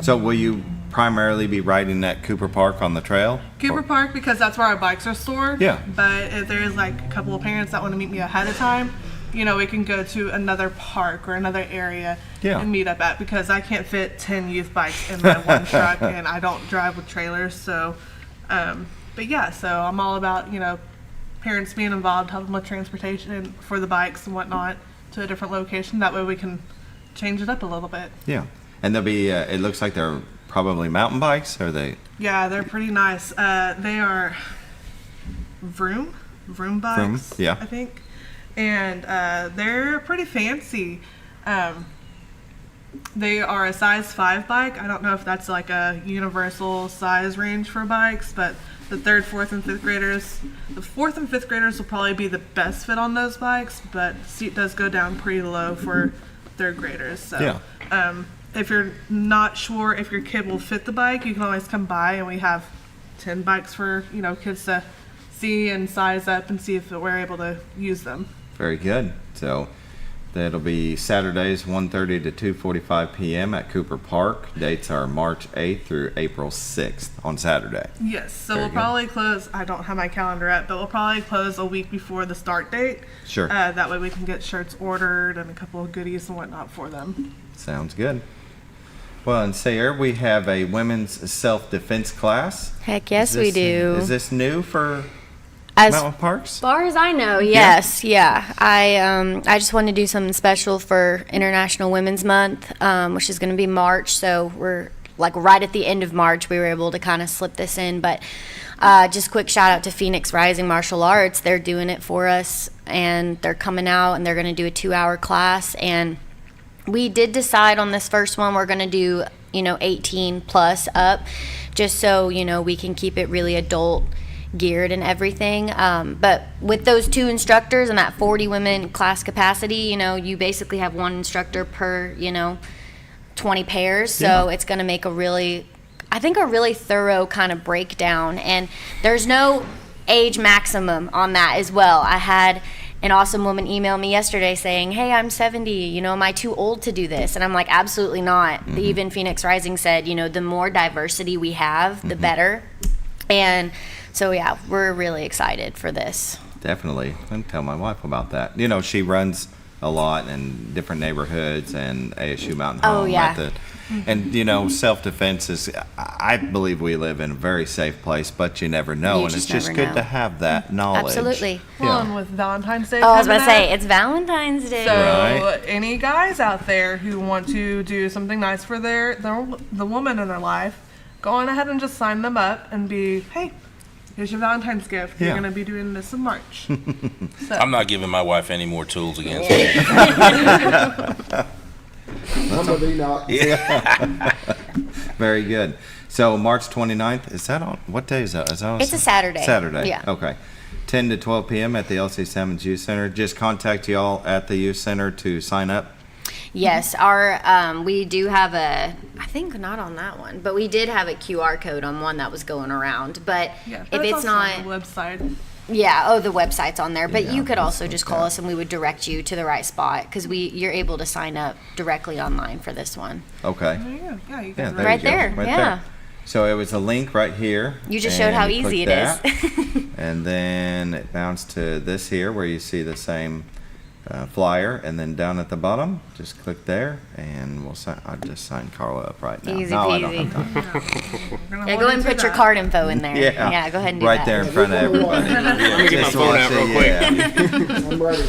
So will you primarily be riding at Cooper Park on the trail? Cooper Park, because that's where our bikes are stored. Yeah. But if there's like a couple of parents that want to meet me ahead of time, you know, we can go to another park or another area and meet up at, because I can't fit 10 youth bikes in my one truck, and I don't drive with trailers. So, but yeah, so I'm all about, you know, parents being involved, helping with transportation for the bikes and whatnot to a different location. That way we can change it up a little bit. Yeah. And there'll be, it looks like they're probably mountain bikes, are they? Yeah, they're pretty nice. They are Vroom bikes, yeah. I think. And they're pretty fancy. They are a size 5 bike. I don't know if that's like a universal size range for bikes, but the 3rd, 4th, and 5th graders, the 4th and 5th graders will probably be the best fit on those bikes, but the seat does go down pretty low for 3rd graders. So if you're not sure if your kid will fit the bike, you can always come by, and we have 10 bikes for, you know, kids to see and size up and see if we're able to use them. Very good. So that'll be Saturdays 1:30 to 2:45 p.m. at Cooper Park. Dates are March 8th through April 6th on Saturday. Yes, so Very we'll probably close, I don't have my calendar up, but we'll probably close a week before the start date. Sure. That way we can get shirts ordered and a couple of goodies and whatnot for them. Sounds good. Well, in Sayre, we have a women's self-defense class. Heck yes, we do. Is this new for Mountain Parks? As far as I know, yes. Yeah. I just wanted to do something special for International Women's Month, which is going to be March. So we're like right at the end of March, we were able to kind of slip this in. But just quick shout out to Phoenix Rising Martial Arts. They're doing it for us, and they're coming out, and they're going to do a 2-hour class. And we did decide on this first one, we're going to do, 18 plus up, just so, we can keep it really adult geared and everything. But with those 2 instructors and that 40 women class capacity, you basically have 1 instructor per, 20 pairs, so it's going to make a really thorough kind of breakdown. And there's no age maximum on that as well. I had an awesome woman email me yesterday saying, hey, I'm 70, am I too old to do this? And I'm like, absolutely not. Even Phoenix Rising said, the more diversity we have, the better. And so, yeah, we're really excited for this. Definitely. I can tell my wife about that. She runs a lot in different neighborhoods and ASU Mountain Home. Oh, yeah. And, self-defense is, I believe we live in a very safe place, but you never know. And it's just good to have that knowledge. Absolutely. Well, and with Valentine's Day I was about to coming say, it's Valentine's Day. So any guys out there who want to do something nice for the woman in their life, go on ahead and just sign them up and be, hey, here's your Valentine's gift. You're going to be doing this in March. So. I'm not giving my wife any more tools against I'm with Enoch. Yeah. Very good. So March 29th, is that on, what day is that? Is that on It's a Saturday. Saturday. Yeah. Okay. 10 to 12 p.m. at the LC Sammons Youth Center. Just contact y'all at the Youth Center to sign up. Yes, we do have I think not on that one, but we did have a QR code on one that was going around. But if it's not on the website. Yeah, the website's on there. But you could also just call us and we would direct you to the right spot because you're able to sign up directly online for this one. Okay. Yeah, you Yeah, can right there. Right yeah. there. So it was a link right here. You just showed how easy it is. And then it bounced to this here where you see the same flyer, and then down at the bottom, just click there, and we'll sign. I'll just sign Carla up right now. Easy no, peasy. I don't have time. Yeah, go ahead and put your card info in there. Yeah, go ahead and do right that. there in front of everybody. Let me get my phone out real quick. I'm ready.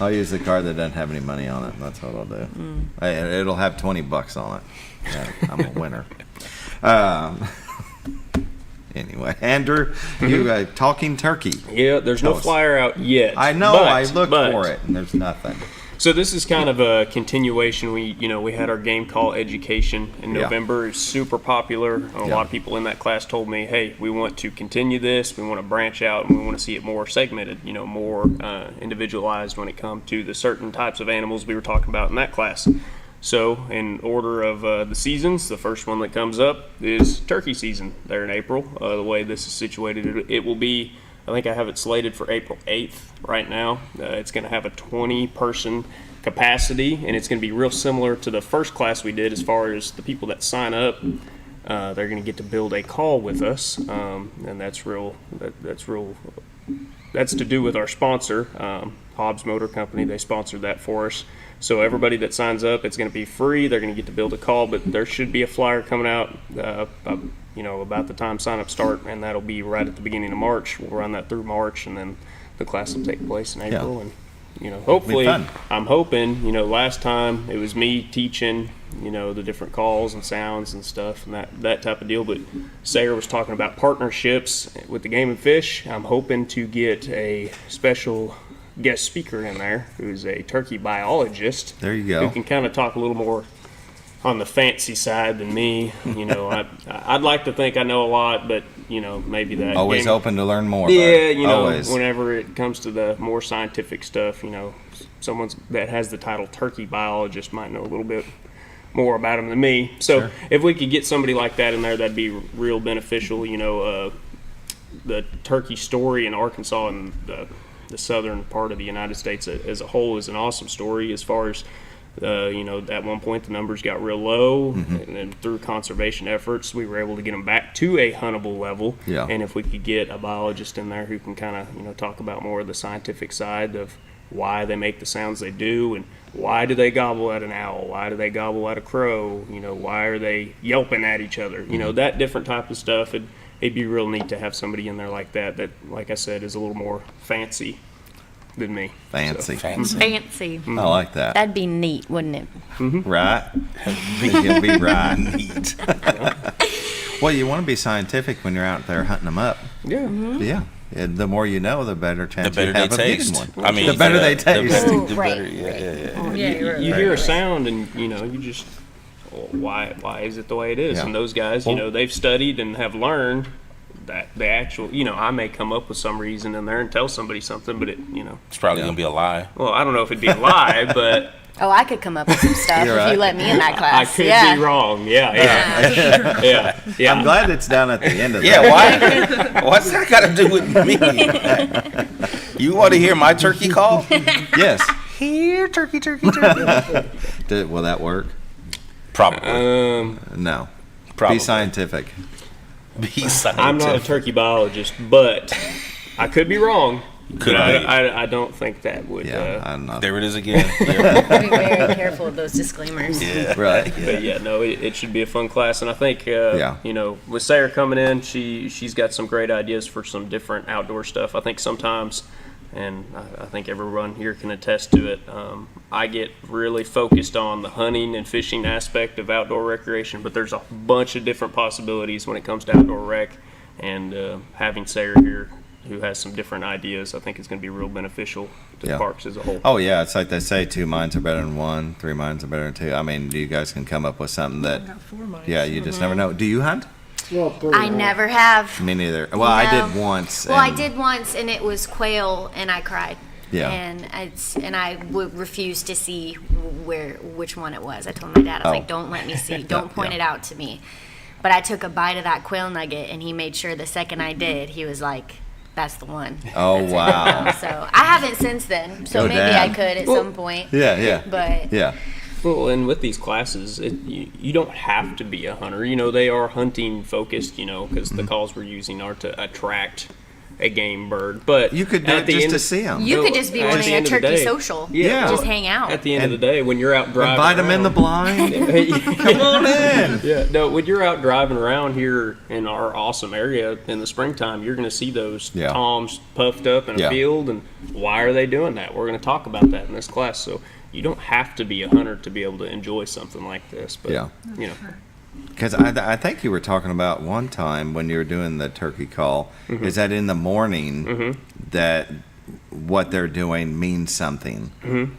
I'll use the card that doesn't have any money on it. That's what I'll do. It'll have $20 on it. Yeah, I'm a winner. Anyway, Andrew, you talking turkey. Yeah, there's no flyer out yet. I know. I looked for it, and there's nothing. So this is kind of a continuation. We had our game call education in November. It's super popular. A lot of people in that class told me, hey, we want to continue this. We want to branch out, and we want to see it more segmented, more individualized when it comes to the certain types of animals we were talking about in that class. So in order of the seasons, the first one that comes up is turkey season there in April. The way this is situated, it will be, I think I have it slated for April 8th right now. It's going to have a 20-person capacity, and it's going to be real similar to the first class we did as far as the people that sign up. They're going to get to build a call with us, and that's to do with our sponsor, Hobbs Motor Company. They sponsored that for us. So everybody that signs up, it's going to be free. They're going to get to build a call, but there should be a flyer coming out, about the time sign-ups start, and that'll be right at the beginning of March. We'll run that through March, and then the class will take place in April. And hopefully, I'm hoping. Last time it was me teaching, the different calls and sounds and stuff, and that type of deal. But Sayre was talking about partnerships with the Game and Fish. I'm hoping to get a special guest speaker in there who's a turkey biologist. There you go. Who can kind of talk a little more on the fancy side than me. I'd like to think I know a lot, but maybe that always open to learn more. Yeah, always. Whenever it comes to the more scientific stuff, someone that has the title turkey biologist might know a little bit more about them than me. So if we could get somebody like that in there, that'd be real beneficial. The turkey story in Arkansas and the southern part of the United States as a whole is an awesome story. As far as at one point the numbers got real low, and then through conservation efforts we were able to get them back to a huntable level. And if we could get a biologist in there who can kind of talk about more of the scientific side of why they make the sounds they do, and why do they gobble at an owl, why do they gobble at a crow, why are they yelping at each other, that different type of stuff. It'd be real neat to have somebody in there like that, like I said, is a little more fancy than me. Fancy. Fancy. I like that. That'd be neat, wouldn't it? Right? It'll be right. Neat. Well, you want to be scientific when you're out there hunting them up. Yeah. Yeah. And the more you know, the better chance the better you have they of taste. getting one. I mean, the better they taste. The Right. better, You hear a sound and you just, why is it the way it is? Yeah. And those guys, they've studied and have learned that the actual, I may come up with some reason in there and tell somebody something, but it's probably gonna be a lie. Well, I don't know if it'd be a lie, but Oh, I could come up with some stuff if you let me in that class. I could be wrong. Yeah. I'm glad it's down at the end of why? What's that got to do with me? You want to hear my turkey call? Yes. Here, turkey. Will that work? Probably. No. Probably. Be scientific. I'm not a turkey biologist, but I could be wrong. I don't think that would. I'm not. There it is again. Be very careful of those disclaimers. Yeah, right. But it should be a fun class, and I think with Sayre coming in, she's got some great ideas for some different outdoor stuff. I think sometimes, and I think everyone here can attest to it, I get really focused on the hunting and fishing aspect of outdoor recreation, but there's a bunch of different possibilities when it comes to outdoor rec, and having Sayre here, who has some different ideas, I think is going to be real beneficial to the parks as a whole. Oh yeah, it's like they say, 2 minds are better than 1, 3 minds are better than 2. I mean, you guys can come up with something that, you just never know. Do you hunt? I never have. Me neither. Well, I did once. Well, I did once, and it was quail, and I cried. Yeah. And I refused to see which one it was. I told my dad, I was like, don't let me see. Don't point it out to me. But I took a bite of that quail nugget, and he made sure the second I did, he was like, that's the one. Oh, wow. So I haven't since then. So maybe I could at some point. Yeah. But yeah. Well, and with these classes, you don't have to be a hunter. They are hunting focused, because the calls we're using are to attract a game bird. But you could do it just to see them. You could just be wanting a turkey social. Yeah. Just hang out. At the end of the day, when you're out driving invite them in the blind. Come on in. Yeah. No, when you're out driving around here in our awesome area in the springtime, you're going to see those toms puffed up in a field. And why are they doing that? We're going to talk about that in this class. So you don't have to be a hunter to be able to enjoy something like this. But, Because I think you were talking about one time when you were doing the turkey call, is that in the morning that what they're doing means something.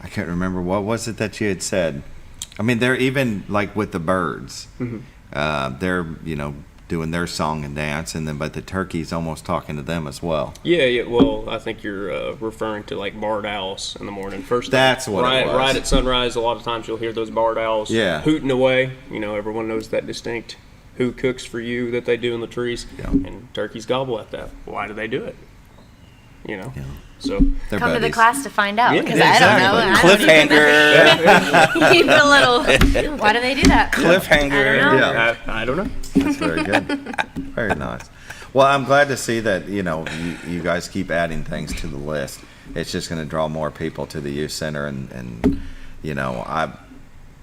I can't remember. What was it that you had said? I mean, they're even like with the birds. They're, doing their song and dance, and then but the turkey's almost talking to them as well. Yeah. Well, I think you're referring to like barred owls in the morning. That's what it was. Right at sunrise, a lot of times you'll hear those barred owls hooting away. Everyone knows that distinct "who cooks for you" that they do in the trees, and turkeys gobble at that. Why do they do it? So come to the class to find out, because exactly. I don't know. Cliffhanger. Keep it a little. Why do they do that? Cliffhanger. I don't know. That's very good. Very nice. Well, I'm glad to see that you guys keep adding things to the list. It's just going to draw more people to the youth center, and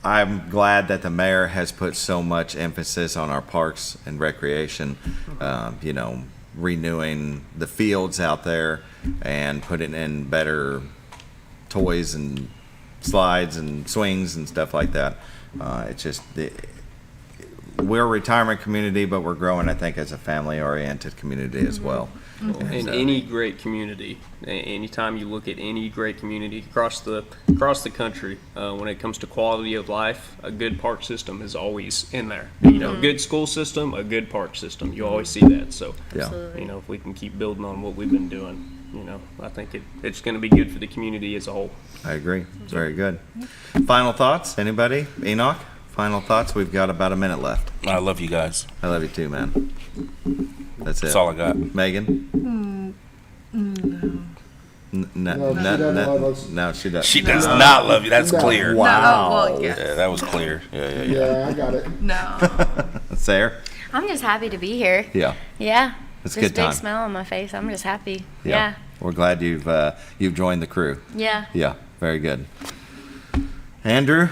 I'm glad that the mayor has put so much emphasis on our parks and recreation. Renewing the fields out there and putting in better toys and slides and swings and stuff like that. It's just we're a retirement community, but we're growing, I think, as a family-oriented community as well. In any great community, anytime you look at any great community across the country, when it comes to quality of life, a good park system is always in there. Good school system, a good park system. You always see that. So, if we can keep building on what we've been doing, I think it's going to be good for the community as a whole. I agree. Very good. Final thoughts? Anybody? Enoch? Final thoughts? We've got about a minute left. I love you guys. I love you too, man. That's it. That's all I got. Megan? No, she does. She does not love you. That's clear. Wow. No, well, yes. Yeah, that was clear. Yeah. Yeah, I got it. No. Sayre? I'm just happy to be here. Yeah. Yeah. It's a this good time. big smile on my face. I'm just happy. Yeah. We're glad you've joined the crew. Yeah. Yeah. Very good. Andrew?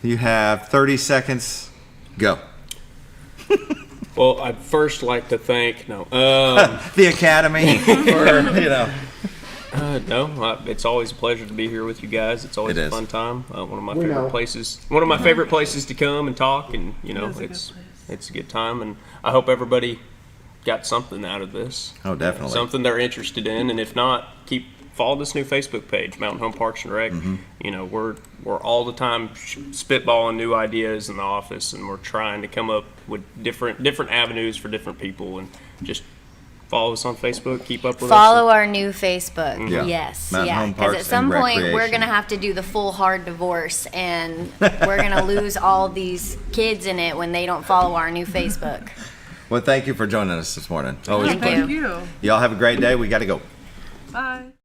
You have 30 seconds. Go. Well, I'd first like to thank the Academy for No, it's always a pleasure to be here with you guys. It's always a fun time. One of my favorite places. One of my favorite places to come and talk, and it's a good time. And I hope everybody got something out of this. Oh, definitely. Something they're interested in, and if not, follow this new Facebook page, Mountain Home Parks and Rec. We're all the time spitballing new ideas in the office, and we're trying to come up with different avenues for different people, and just follow us on Facebook, keep up with us. Follow our new Facebook. Yeah. Yes. Mountain Home Because Parks at some and point we're Recreation. going to have to do the full hard divorce, and we're going to lose all these kids in it when they don't follow our new Facebook. Well, thank you for joining us this morning. Thank you. Y'all have a great day. We got to go. Bye.